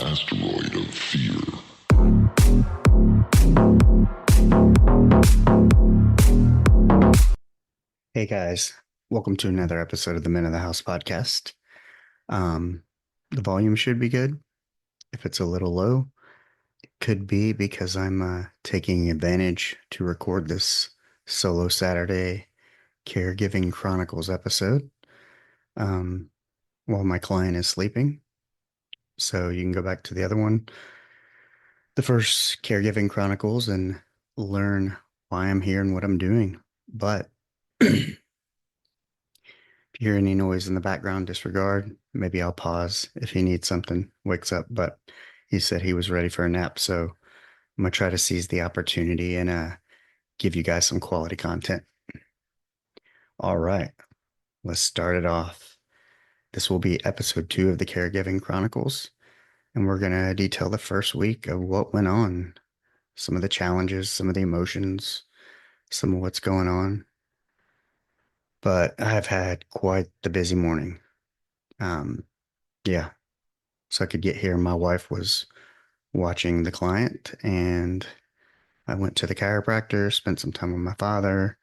Asteroid of fear. Hey guys, welcome to another episode of the Men of the House podcast. Um, the volume should be good. If it's a little low, it could be because I'm taking advantage to record this solo Saturday Caregiving Chronicles episode um, while my client is sleeping. So you can go back to the other one, the first Caregiving Chronicles, and learn why I'm here and what I'm doing. But if you hear any noise in the background, disregard. Maybe I'll pause if he needs something, wakes up. But he said he was ready for a nap. So I'm going to try to seize the opportunity and give you guys some quality content. All right, let's start it off. This will be episode 2 of the Caregiving Chronicles. And we're going to detail the first week of what went on, some of the challenges, some of the emotions, some of what's going on. But I've had quite the busy morning. Um, yeah, so I could get here. My wife was watching the client, and I went to the chiropractor, spent some time with my father,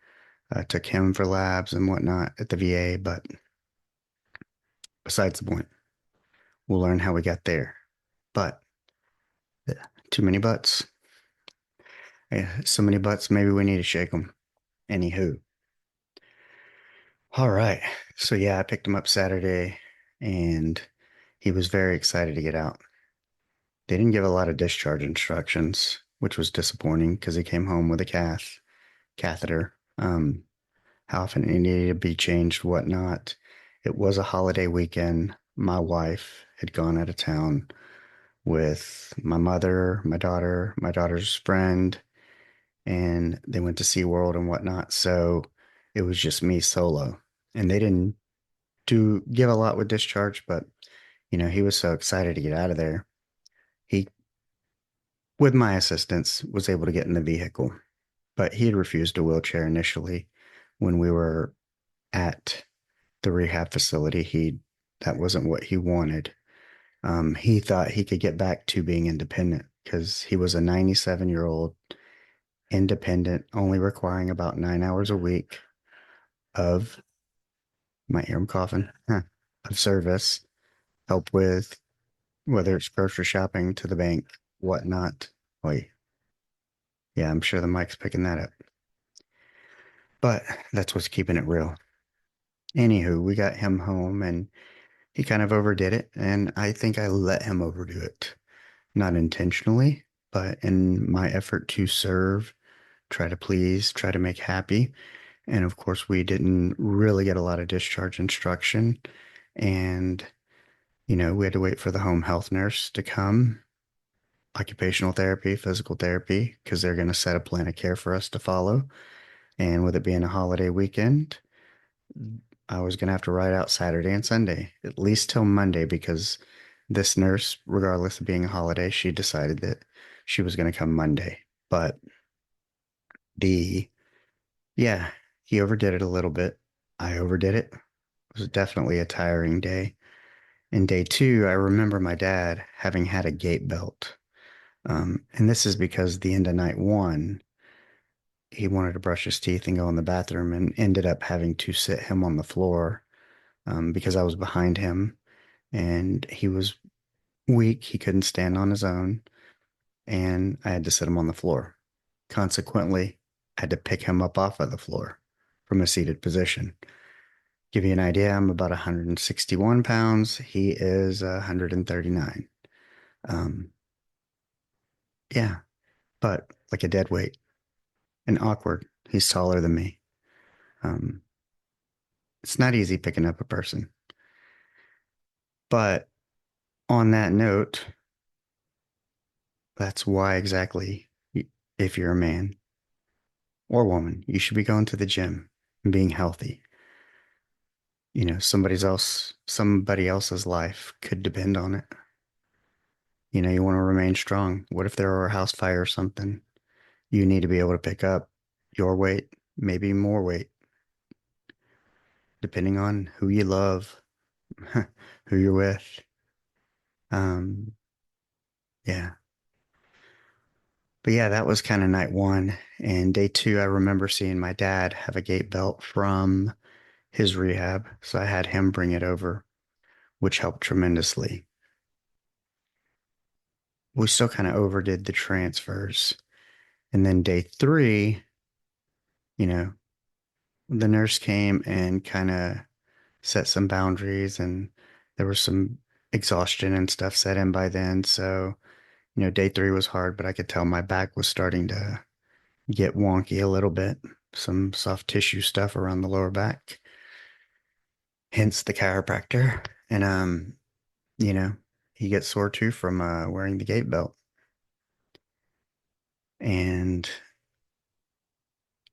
took him for labs and whatnot at the VA. But besides the point, we'll learn how we got there. But too many butts. Yeah, so many butts, maybe we need to shake them. Anywho. All right. So, yeah, I picked him up Saturday, and he was very excited to get out. They didn't give a lot of discharge instructions, which was disappointing because he came home with a catheter. How often it needed to be changed, whatnot. It was a holiday weekend. My wife had gone out of town with my mother, my daughter's friend, and they went to SeaWorld and whatnot. So it was just me solo. And they didn't do give a lot with discharge, but he was so excited to get out of there. He, with my assistance, was able to get in the vehicle, but he had refused a wheelchair initially when we were at the rehab facility. That wasn't what he wanted. He thought he could get back to being independent because he was a 97-year-old independent, only requiring about 9 hours a week of, might hear him coughing, of service, help with whether it's grocery shopping to the bank, whatnot. Wait, yeah, I'm sure the mic's picking that up. But that's what's keeping it real. Anywho, we got him home and he kind of overdid it. And I think I let him overdo it. Not intentionally, but in my effort to serve, try to please, try to make happy. And of course, we didn't really get a lot of discharge instruction. And, we had to wait for the home health nurse to come, occupational therapy, physical therapy, because they're going to set a plan of care for us to follow. And with it being a holiday weekend, I was going to have to ride out Saturday and Sunday, at least till Monday, because this nurse, regardless of being a holiday, she decided that she was going to come Monday. But the, yeah, he overdid it a little bit. I overdid it. It was definitely a tiring day. And day 2, I remember my dad having had a gait belt. And this is because the end of night 1, he wanted to brush his teeth and go in the bathroom and ended up having to sit him on the floor because I was behind him and he was weak. He couldn't stand on his own, and I had to sit him on the floor. Consequently, I had to pick him up off of the floor from a seated position. Give you an idea, I'm about 161 pounds. He is 139. Um, yeah, but like a dead weight and awkward. He's taller than me. Um, it's not easy picking up a person. But on that note, that's why exactly, if you're a man or woman, you should be going to the gym and being healthy. Somebody else's life could depend on it. You want to remain strong. What if there were a house fire or something? You need to be able to pick up your weight, maybe more weight, depending on who you love, who you're with. Um, yeah. But yeah, that was kind of night one. And day two, I remember seeing my dad have a gait belt from his rehab. So I had him bring it over, which helped tremendously. We still kind of overdid the transfers. And then day three, you know, the nurse came and kind of set some boundaries, and there was some exhaustion and stuff set in by then. So, day three was hard, but I could tell my back was starting to get wonky a little bit, some soft tissue stuff around the lower back, hence the chiropractor. And, you know, he gets sore too from wearing the gait belt. And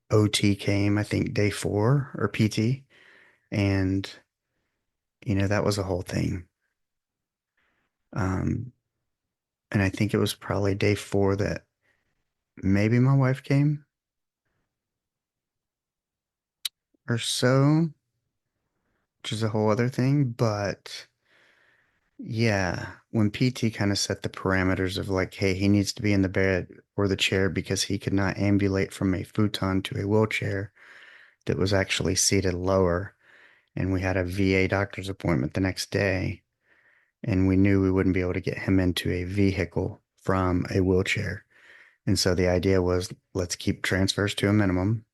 OT came, I think, day four or PT. And, that was a whole thing. Um, and I think it was probably day four that maybe my wife came or so, which is a whole other thing. But yeah, when PT kind of set the parameters of like, hey, he needs to be in the bed or the chair because he could not ambulate from a futon to a wheelchair that was actually seated lower. And we had a VA doctor's appointment the next day, and we knew we wouldn't be able to get him into a vehicle from a wheelchair. And so the idea was let's keep transfers to a minimum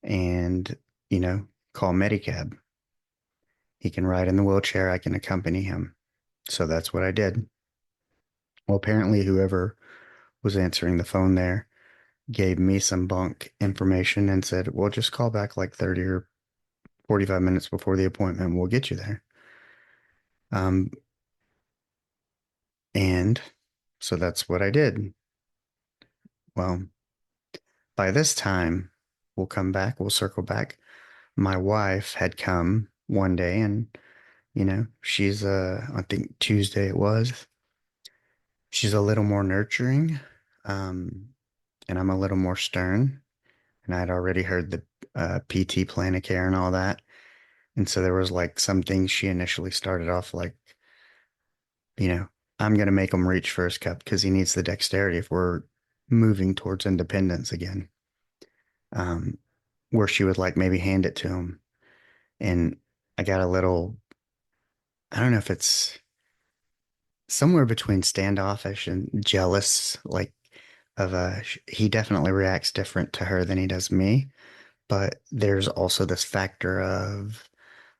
and, call Medicab. He can ride in the wheelchair. I can accompany him. So that's what I did. Well, apparently, whoever was answering the phone there gave me some bunk information and said, well, just call back like 30 or 45 minutes before the appointment. We'll get you there. Um, and so that's what I did. Well, by this time, we'll circle back. My wife had come one day and, she's, I think Tuesday it was. She's a little more nurturing, um, and I'm a little more stern. And I'd already heard the PT plan of care and all that. And so there was like some things she initially started off like, you know, I'm going to make him reach for his cup because he needs the dexterity if we're moving towards independence again. Um, where she would like maybe hand it to him. And I got a little, I don't know if it's somewhere between standoffish and jealous, like he definitely reacts different to her than he does me. But there's also this factor of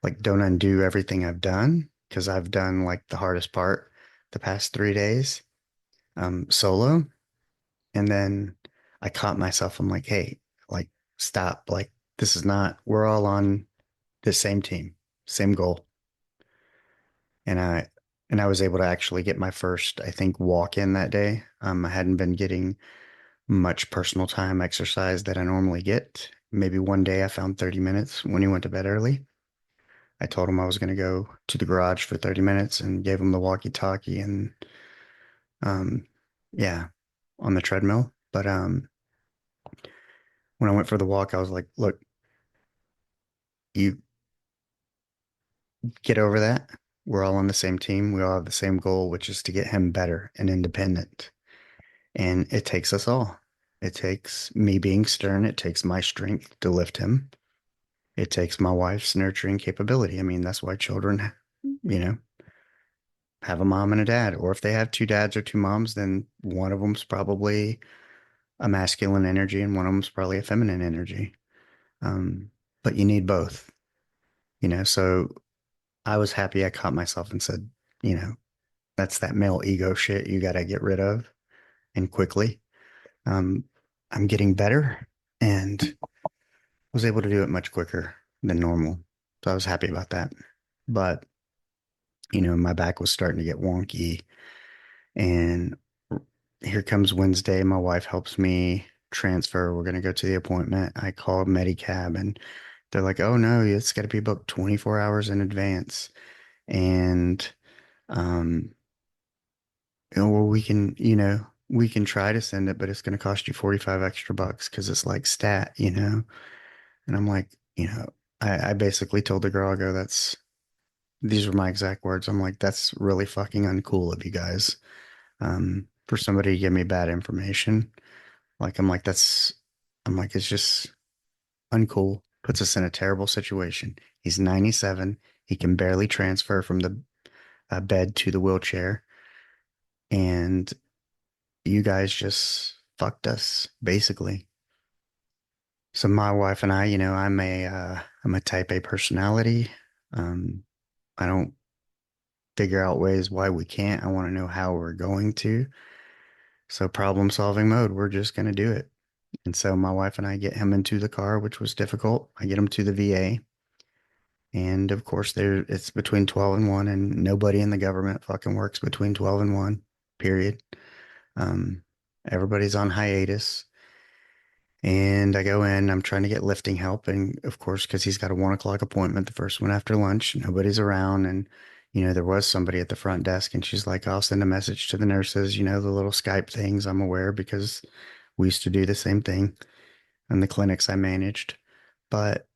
like, don't undo everything I've done because I've done like the hardest part the past 3 days, solo. And then I caught myself. I'm like, hey, like, stop. Like, this is not, we're all on the same team, same goal. And I was able to actually get my first, I think, walk in that day. I hadn't been getting much personal time exercise that I normally get. Maybe one day I found 30 minutes when he went to bed early. I told him I was going to go to the garage for 30 minutes and gave him the walkie-talkie and um yeah, on the treadmill. But when I went for the walk, I was like, look, you get over that. We're all on the same team. We all have the same goal, which is to get him better and independent. And it takes us all. It takes me being stern. It takes my strength to lift him. It takes my wife's nurturing capability. I mean, that's why children, you know, have a mom and a dad. Or if they have two dads or two moms, then one of them's probably a masculine energy and one of them's probably a feminine energy. But you need both, So I was happy I caught myself and said, you know, that's that male ego shit you got to get rid of and quickly. Um, I'm getting better and was able to do it much quicker than normal. So I was happy about that. But, my back was starting to get wonky. And here comes Wednesday. My wife helps me transfer. We're going to go to the appointment. I called Medicab and they're like, oh no, it's got to be booked 24 hours in advance. And, um, well, we can try to send it, but it's going to cost you 45 extra bucks because it's like stat. And I'm like, I basically told the girl, I go, these were my exact words. I'm like, that's really fucking uncool of you guys. For somebody to give me bad information. Like, I'm like, it's just uncool. Puts us in a terrible situation. He's 97. He can barely transfer from the bed to the wheelchair. And you guys just fucked us, basically. So my wife and I, I'm a type A personality. Um, I don't figure out ways why we can't. I want to know how we're going to. So problem solving mode, we're just going to do it. And so my wife and I get him into the car, which was difficult. I get him to the VA. And of course, it's between 12 and 1, and nobody in the government fucking works between 12 and 1, period. Um, Everybody's on hiatus. And I go in, I'm trying to get lifting help. And of course, because he's got a 1 o'clock appointment, the first one after lunch, nobody's around. And, there was somebody at the front desk, and she's like, I'll send a message to the nurses, the little Skype things. I'm aware because we used to do the same thing in the clinics I managed. But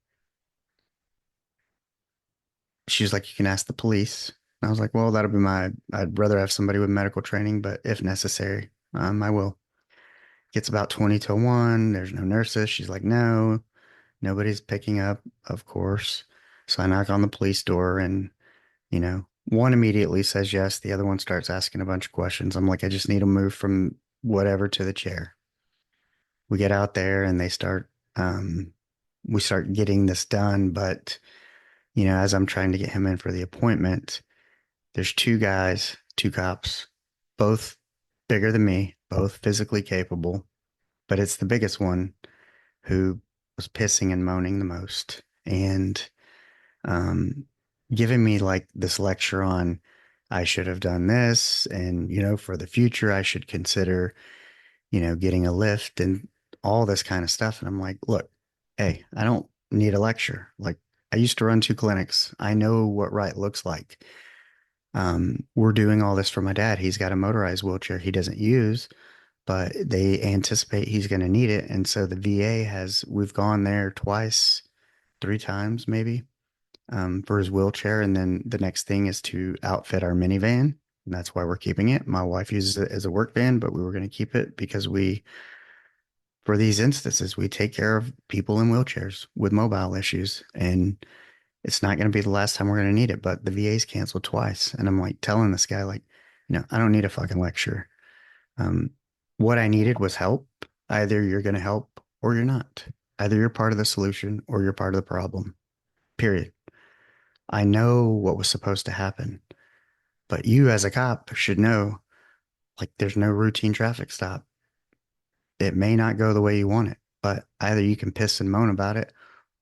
she's like, you can ask the police. And I was like, well, I'd rather have somebody with medical training, but if necessary, I will. Gets about 20 to 1. There's no nurses. She's like, no, nobody's picking up, of course. So I knock on the police door, and, one immediately says yes. The other one starts asking a bunch of questions. I'm like, I just need to move from whatever to the chair. We get out there and we start getting this done. But, as I'm trying to get him in for the appointment, there's two guys, two cops, both bigger than me, both physically capable, but it's the biggest one who was pissing and moaning the most and um, giving me like this lecture on I should have done this and, for the future, I should consider, getting a lift and all this kind of stuff. And I'm like, look, hey, I don't need a lecture. Like, I used to run 2 clinics. I know what right looks like. We're doing all this for my dad. He's got a motorized wheelchair he doesn't use, but they anticipate he's going to need it. And so the VA we've gone there twice, 3 times maybe, for his wheelchair. And then the next thing is to outfit our minivan. And that's why we're keeping it. My wife uses it as a work van, but we were going to keep it because for these instances, we take care of people in wheelchairs with mobile issues. And it's not going to be the last time we're going to need it, but the VA's canceled twice. And I'm like telling this guy, like, I don't need a fucking lecture. Um, what I needed was help. Either you're going to help or you're not. Either you're part of the solution or you're part of the problem. Period. I know what was supposed to happen, but you as a cop should know, like, there's no routine traffic stop. It may not go the way you want it, but either you can piss and moan about it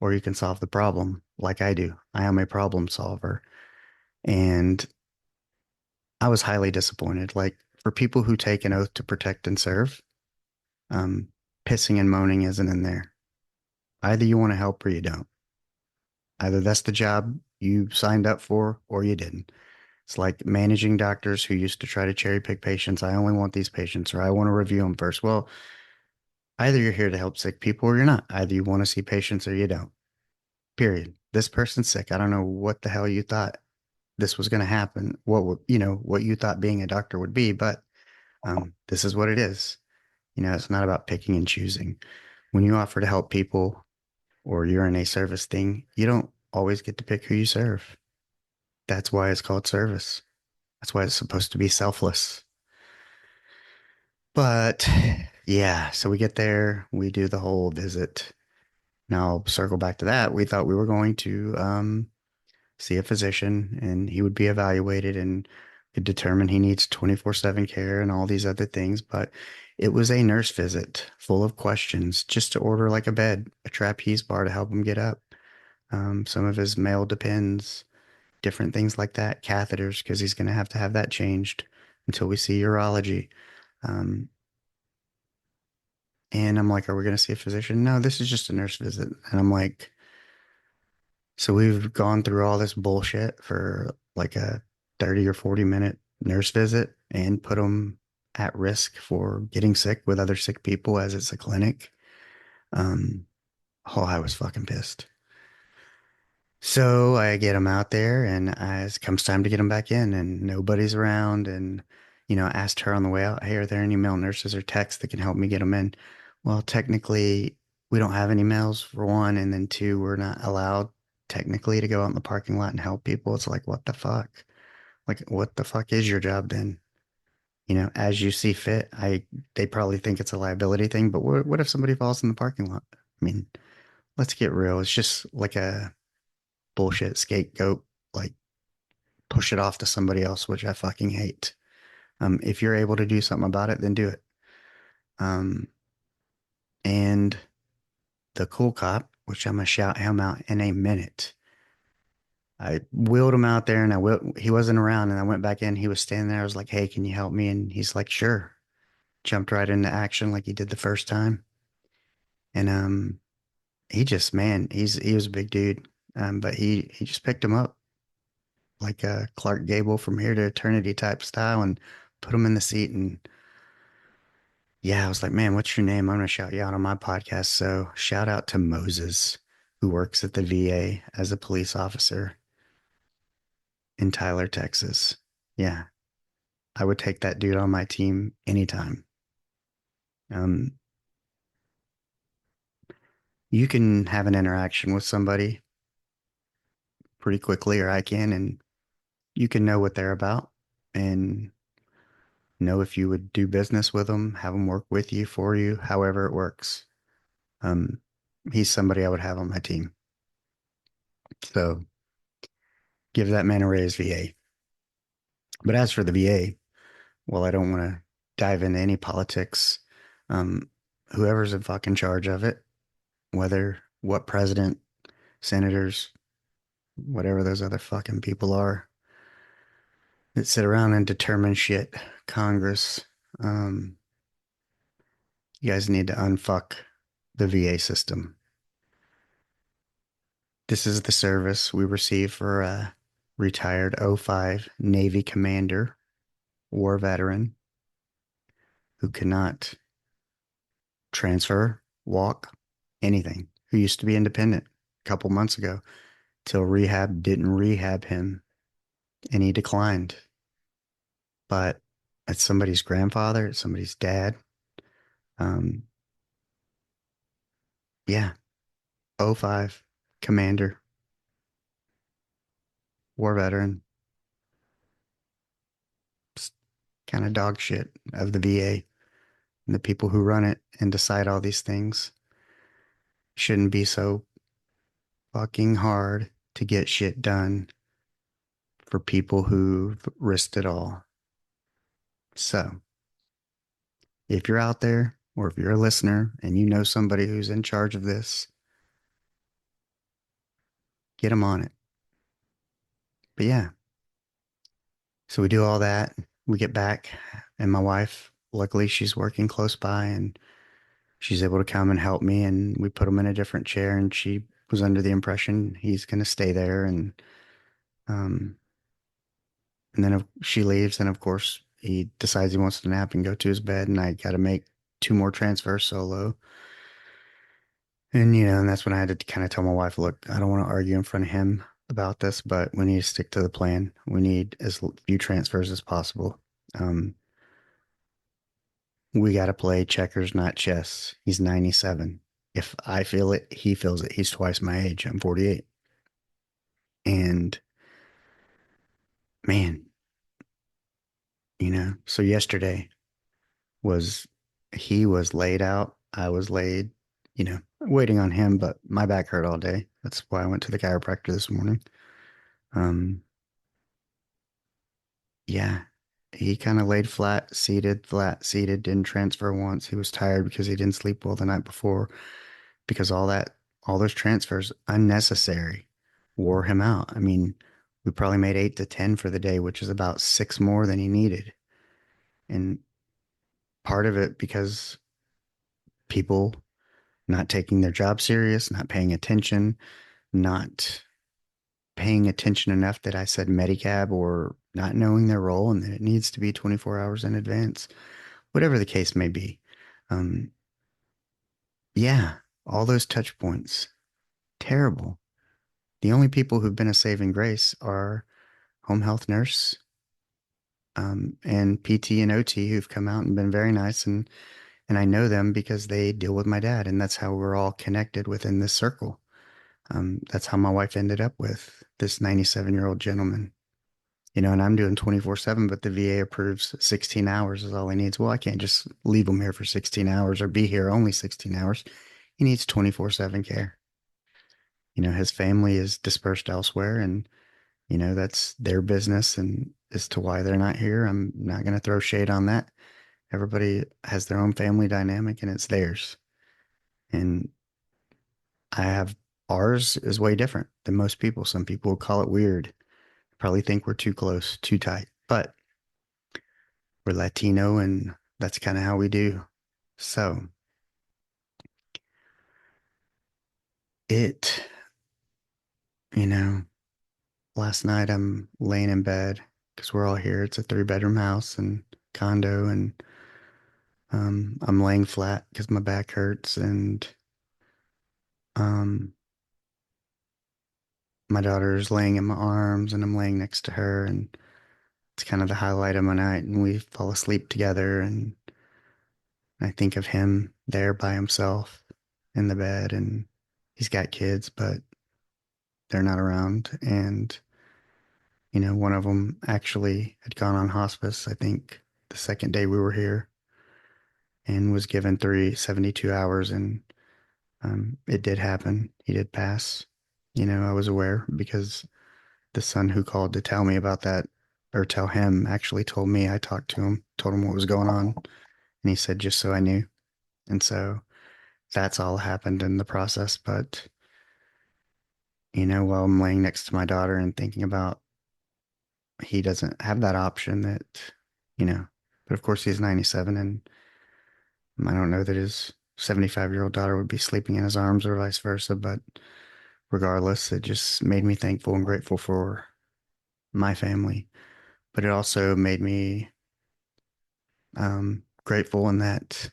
or you can solve the problem like I do. I am a problem solver. And I was highly disappointed. Like, for people who take an oath to protect and serve, um, pissing and moaning isn't in there. Either you want to help or you don't. Either that's the job you signed up for or you didn't. It's like managing doctors who used to try to cherry pick patients. I only want these patients, or I want to review them first. Well, either you're here to help sick people or you're not. Either you want to see patients or you don't. Period. This person's sick. I don't know what the hell you thought this was going to happen. What you thought being a doctor would be, but this is what it is. It's not about picking and choosing. When you offer to help people or you're in a service thing, you don't always get to pick who you serve. That's why it's called service. That's why it's supposed to be selfless. But yeah, so we get there, we do the whole visit. Now, circle back to that. We thought we were going to see a physician and he would be evaluated and could determine he needs 24/7 care and all these other things. But it was a nurse visit full of questions just to order like a bed, a trapeze bar to help him get up. Some of his male depends, different things like that, catheters, because he's going to have that changed until we see urology. Um, and I'm like, are we going to see a physician? No, this is just a nurse visit. And I'm like, so we've gone through all this bullshit for like a 30 or 40-minute nurse visit and put them at risk for getting sick with other sick people as it's a clinic. Um, oh, I was fucking pissed. So I get them out there, and it comes time to get them back in, and nobody's around. And, I asked her on the way out, hey, are there any male nurses or techs that can help me get them in? Well, technically, we don't have any males for one, and then two, we're not allowed technically to go out in the parking lot and help people. It's like, what the fuck? Like, what the fuck is your job then? As you see fit. They probably think it's a liability thing, but what if somebody falls in the parking lot? I mean, let's get real. It's just like a bullshit scapegoat, like push it off to somebody else, which I fucking hate. If you're able to do something about it, then do it. Um, and the cool cop, which I'm gonna shout him out in a minute. I wheeled him out there, and he wasn't around, and I went back in. He was standing there. I was like, "Hey, can you help me?" And he's like, "Sure." Jumped right into action like he did the first time. And he just, man, he was a big dude. But he just picked him up like a Clark Gable from here to eternity type style and put him in the seat. And yeah, I was like, man, what's your name? I'm gonna shout you out on my podcast. So shout out to Moses, who works at the VA as a police officer in Tyler, Texas. Yeah, I would take that dude on my team anytime. Um, you can have an interaction with somebody pretty quickly, or I can, and you can know what they're about and know if you would do business with them, have them work with you, for you, however it works. Um, he's somebody I would have on my team. So give that man a raise, VA. But as for the VA, well, I don't want to dive into any politics. Um, whoever's in fucking charge of it, whether what president, senators, whatever those other fucking people are that sit around and determine shit, Congress, um, you guys need to unfuck the VA system. This is the service we receive for a retired '05 Navy commander, war veteran who cannot transfer, walk, anything, who used to be independent a couple months ago till rehab didn't rehab him and he declined. But it's somebody's grandfather, it's somebody's dad. Um, yeah, '05 commander, war veteran, kind of dog shit of the VA. And the people who run it and decide all these things shouldn't be so fucking hard to get shit done for people who've risked it all. So, if you're out there or if you're a listener and you know somebody who's in charge of this, get them on it. But yeah, so we do all that. We get back, and my wife, luckily, she's working close by and she's able to come and help me. And we put him in a different chair, and she was under the impression he's going to stay there. Um, and then if she leaves, and of course, he decides he wants to nap and go to his bed, and I got to make two more transfers solo. And that's when I had to kind of tell my wife, look, I don't want to argue in front of him about this, but we need to stick to the plan. We need as few transfers as possible. Um, we got to play checkers, not chess. He's 97. If I feel it, he feels it. He's twice my age. I'm 48. And man, so yesterday was he was laid out. I was laid, waiting on him, but my back hurt all day. That's why I went to the chiropractor this morning. Um, yeah, he kind of laid flat, seated, didn't transfer once. He was tired because he didn't sleep well the night before because all those transfers unnecessary wore him out. I mean, we probably made 8 to 10 for the day, which is about six more than he needed. And part of it because people not taking their job serious, not paying attention, not paying attention enough that I said Medicab or not knowing their role and that it needs to be 24 hours in advance, whatever the case may be. Um, yeah, all those touch points, terrible. The only people who've been a saving grace are home health nurse, and PT and OT who've come out and been very nice. And I know them because they deal with my dad, and that's how we're all connected within this circle. That's how my wife ended up with this 97-year-old gentleman. And I'm doing 24/7, but the VA approves 16 hours is all he needs. Well, I can't just leave him here for 16 hours or be here only 16 hours. He needs 24/7 care. His family is dispersed elsewhere, and that's their business. And as to why they're not here, I'm not going to throw shade on that. Everybody has their own family dynamic, and it's theirs. And I have ours is way different than most people. Some people would call it weird, probably think we're too close, too tight, but we're Latino, and that's kind of how we do. So it, you know, last night I'm laying in bed because we're all here. It's a three-bedroom house and condo, and I'm laying flat because my back hurts, and um, my daughter's laying in my arms, and I'm laying next to her, and it's kind of the highlight of my night. And we fall asleep together, and I think of him there by himself in the bed, and he's got kids, but they're not around. And, one of them actually had gone on hospice, I think, the second day we were here, and was given 72 hours. And it did happen. He did pass. I was aware because the son who called to tell me about that, or tell him, actually told me. I talked to him, told him what was going on, and he said, just so I knew. And so that's all happened in the process. But, while I'm laying next to my daughter and thinking about he doesn't have that option you know, but of course he's 97, and I don't know that his 75-year-old daughter would be sleeping in his arms or vice versa. But regardless, it just made me thankful and grateful for my family. But it also made me grateful in that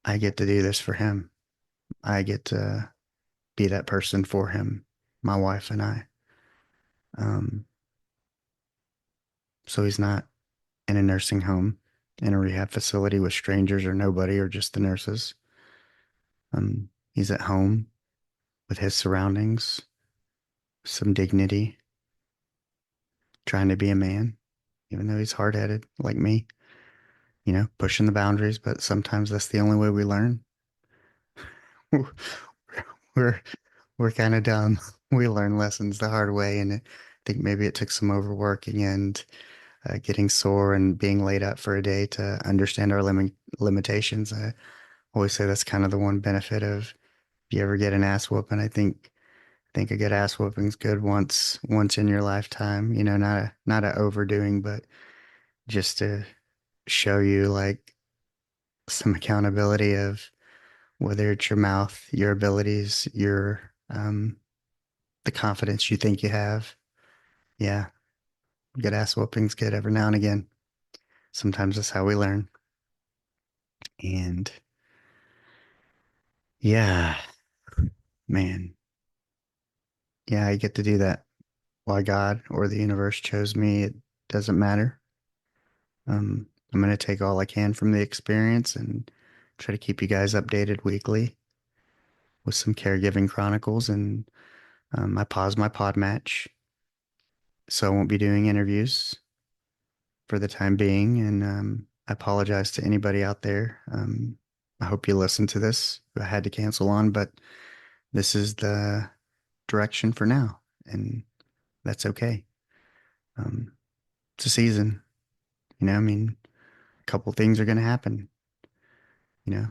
I get to do this for him. I get to be that person for him, my wife and I. Um, so he's not in a nursing home, in a rehab facility with strangers or nobody or just the nurses. He's at home with his surroundings, some dignity, trying to be a man, even though he's hard headed like me, pushing the boundaries. But sometimes that's the only way we learn. We're we're kind of dumb. We learn lessons the hard way, and I think maybe it took some overworking and getting sore and being laid up for a day to understand our limitations. I always say that's kind of the one benefit of if you ever get an ass whooping. I think a good ass whooping's good once in your lifetime. Not a overdoing, but just to show you like some accountability of whether it's your mouth, your abilities, the confidence you think you have. Yeah, good ass whooping's good every now and again. Sometimes that's how we learn. And yeah, man, yeah, I get to do that. Why God or the universe chose me, it doesn't matter. I'm going to take all I can from the experience and try to keep you guys updated weekly with some caregiving chronicles. And I paused my pod match, so I won't be doing interviews for the time being. And I apologize to anybody out there. I hope you listen to this. I had to cancel on, but this is the direction for now, and that's okay. Um, it's a season, I mean, a couple things are going to happen. You know,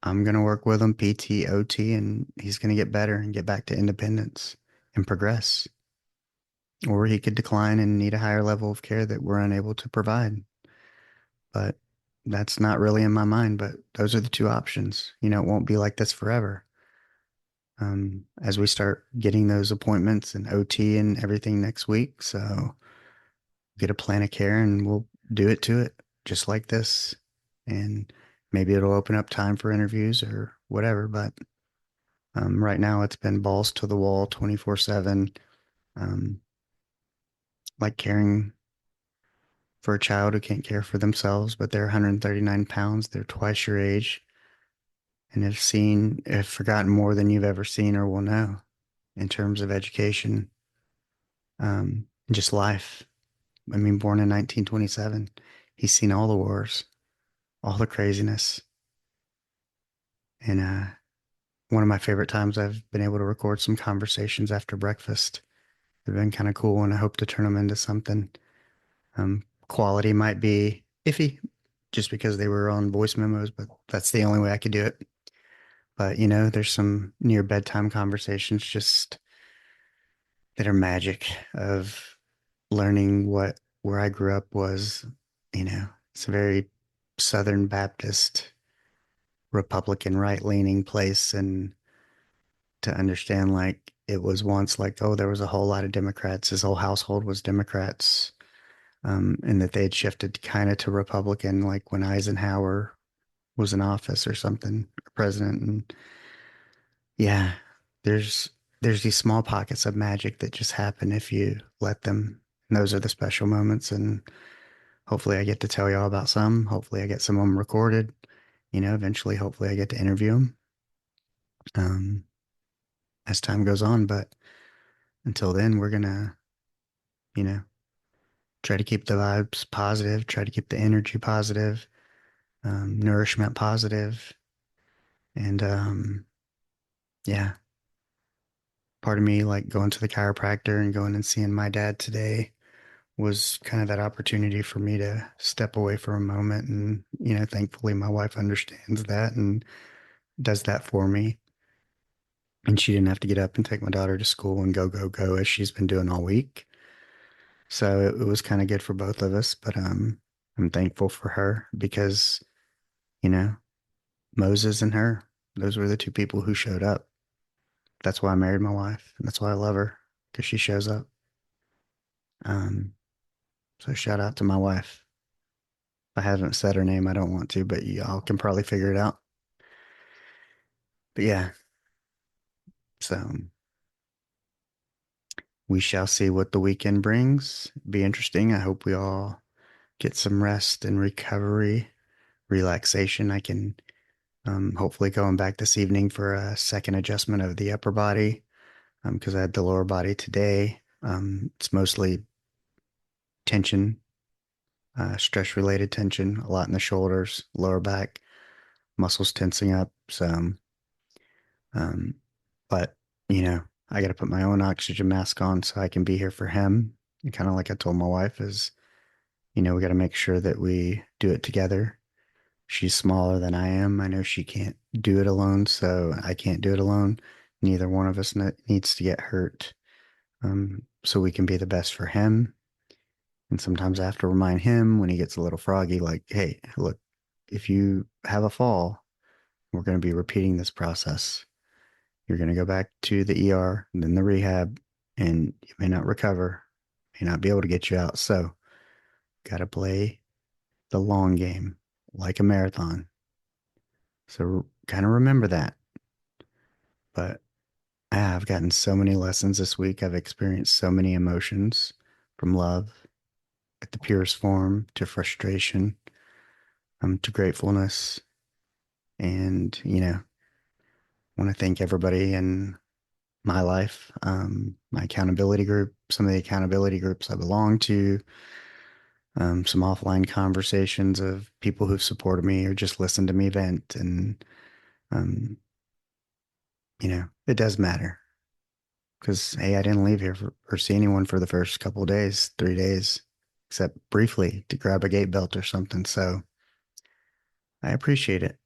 I'm going to work with him PT, OT, and he's going to get better and get back to independence and progress. Or he could decline and need a higher level of care that we're unable to provide. But that's not really in my mind, but those are the two options. It won't be like this forever. As we start getting those appointments and OT and everything next week. So get a plan of care and we'll do it to it just like this. And maybe it'll open up time for interviews or whatever, but Right now, it's been balls to the wall 24/7, um, like caring for a child who can't care for themselves, but they're 139 pounds, they're twice your age, and have forgotten more than you've ever seen or will know in terms of education, and just life. I mean, born in 1927, he's seen all the wars, all the craziness. And one of my favorite times I've been able to record some conversations after breakfast. They've been kind of cool, and I hope to turn them into something. Quality might be iffy just because they were on voice memos, but that's the only way I could do it. But, there's some near bedtime conversations just that are magic of learning what where I grew up was, it's a very Southern Baptist, Republican, right-leaning place. And to understand, like, it was once like, oh, there was a whole lot of Democrats. His whole household was Democrats, and that they had shifted kind of to Republican, like when Eisenhower was in office or something, or president. And yeah, there's there's these small pockets of magic that just happen if you let them. And those are the special moments. And hopefully I get to tell y'all about some. Hopefully I get some of them recorded. Eventually, hopefully I get to interview them, um, as time goes on. But until then, we're gonna, you know, try to keep the vibes positive, try to keep the energy positive, nourishment positive. And yeah, part of me, like going to the chiropractor and going and seeing my dad today, was kind of that opportunity for me to step away for a moment. And, thankfully my wife understands that and does that for me. And she didn't have to get up and take my daughter to school and go, go, go as she's been doing all week. So it was kind of good for both of us. But I'm thankful for her because, you know, Moses and her, those were the two people who showed up. That's why I married my wife. And that's why I love her, because she shows up. Um, so shout out to my wife. I haven't said her name. I don't want to, but y'all can probably figure it out. But yeah, so we shall see what the weekend brings. Be interesting. I hope we all get some rest and recovery, relaxation. I can hopefully going back this evening for a second adjustment of the upper body, because I had the lower body today. It's mostly tension, stress related tension, a lot in the shoulders, lower back, muscles tensing up. So, um, but I got to put my own oxygen mask on so I can be here for him. And kind of like I told my wife is, we got to make sure that we do it together. She's smaller than I am. I know she can't do it alone, so I can't do it alone. Neither one of us needs to get hurt, so we can be the best for him. And sometimes I have to remind him when he gets a little froggy, like, hey, look, if you have a fall, we're going to be repeating this process. You're going to go back to the ER and then the rehab, and you may not recover, may not be able to get you out. So, got to play the long game like a marathon. So, kind of remember that. But I've gotten so many lessons this week. I've experienced so many emotions, from love at the purest form to frustration, to gratefulness. And, want to thank everybody in my life, my accountability group, some of the accountability groups I belong to, some offline conversations of people who've supported me or just listened to me vent. And, um, it does matter because, hey, I didn't leave here or see anyone for the first couple of days, 3 days, except briefly to grab a gate belt or something. So I appreciate it.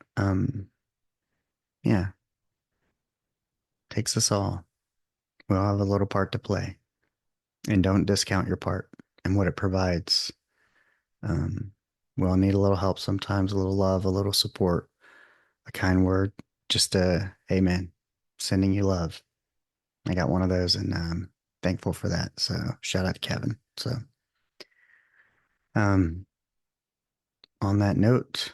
Yeah, takes us all. We all have a little part to play, and don't discount your part and what it provides. Um, we all need a little help sometimes, a little love, a little support, a kind word, just a amen, sending you love. I got one of those, and thankful for that. So shout out to Kevin. So um, on that note,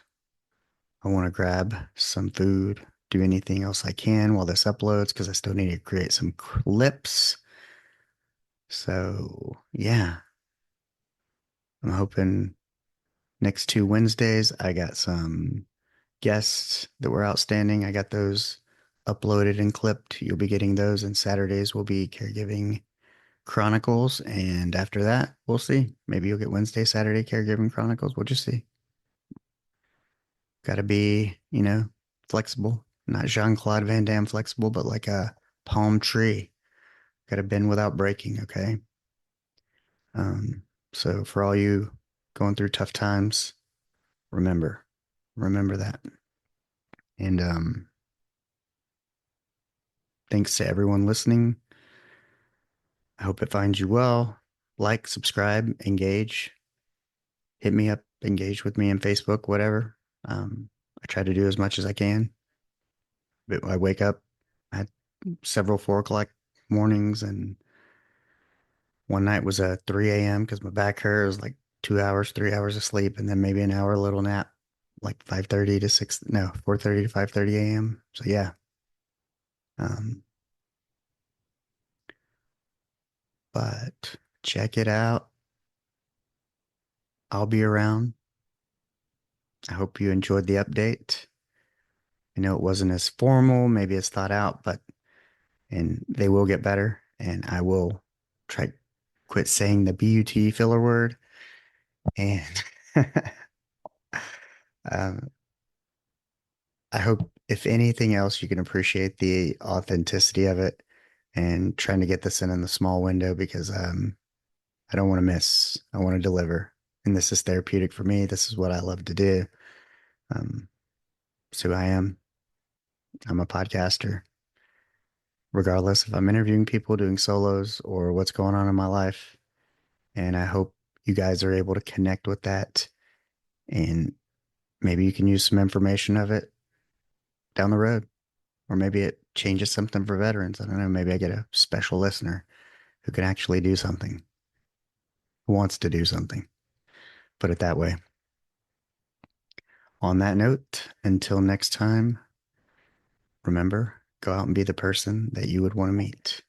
I want to grab some food, do anything else I can while this uploads because I still need to create some clips. So, yeah, I'm hoping next 2 Wednesdays I got some guests that were outstanding. I got those uploaded and clipped. You'll be getting those, and Saturdays will be Caregiving Chronicles. And after that, we'll see. Maybe you'll get Wednesday, Saturday Caregiving Chronicles. We'll just see. Got to be, flexible. Not Jean-Claude Van Damme flexible, but like a palm tree. Got to bend without breaking, okay? Um, so for all you going through tough times, remember that. And thanks to everyone listening. I hope it finds you well. Like, subscribe, engage. Hit me up, engage with me on Facebook, whatever. I try to do as much as I can. But I wake up, I had several 4 o'clock mornings, and one night was a 3 a.m. because my back hurt. It was like 2 hours, 3 hours of sleep, and then maybe an hour little nap, like 5:30 to 6, no, 4:30 to 5:30 a.m. So yeah. Um, but check it out. I'll be around. I hope you enjoyed the update. I know it wasn't as formal, maybe it's thought out, and they will get better. And I will try quit saying the BUT filler word. And um, I hope, if anything else, you can appreciate the authenticity of it and trying to get this in the small window because I don't want to miss. I want to deliver. And this is therapeutic for me. This is what I love to do. It's who I am. I'm a podcaster. Regardless if I'm interviewing people, doing solos, or what's going on in my life. And I hope you guys are able to connect with that. And maybe you can use some information of it down the road. Or maybe it changes something for veterans. I don't know. Maybe I get a special listener who can actually do something, who wants to do something. Put it that way. On that note, until next time, remember, go out and be the person that you would want to meet.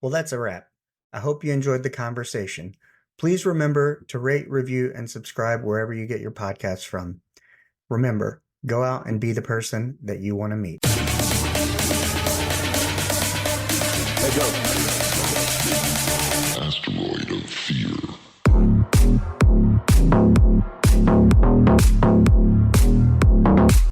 Well, that's a wrap. I hope you enjoyed the conversation. Please remember to rate, review, and subscribe wherever you get your podcasts from. Remember, go out and be the person that you want to meet. Hey, go. Asteroid of fear.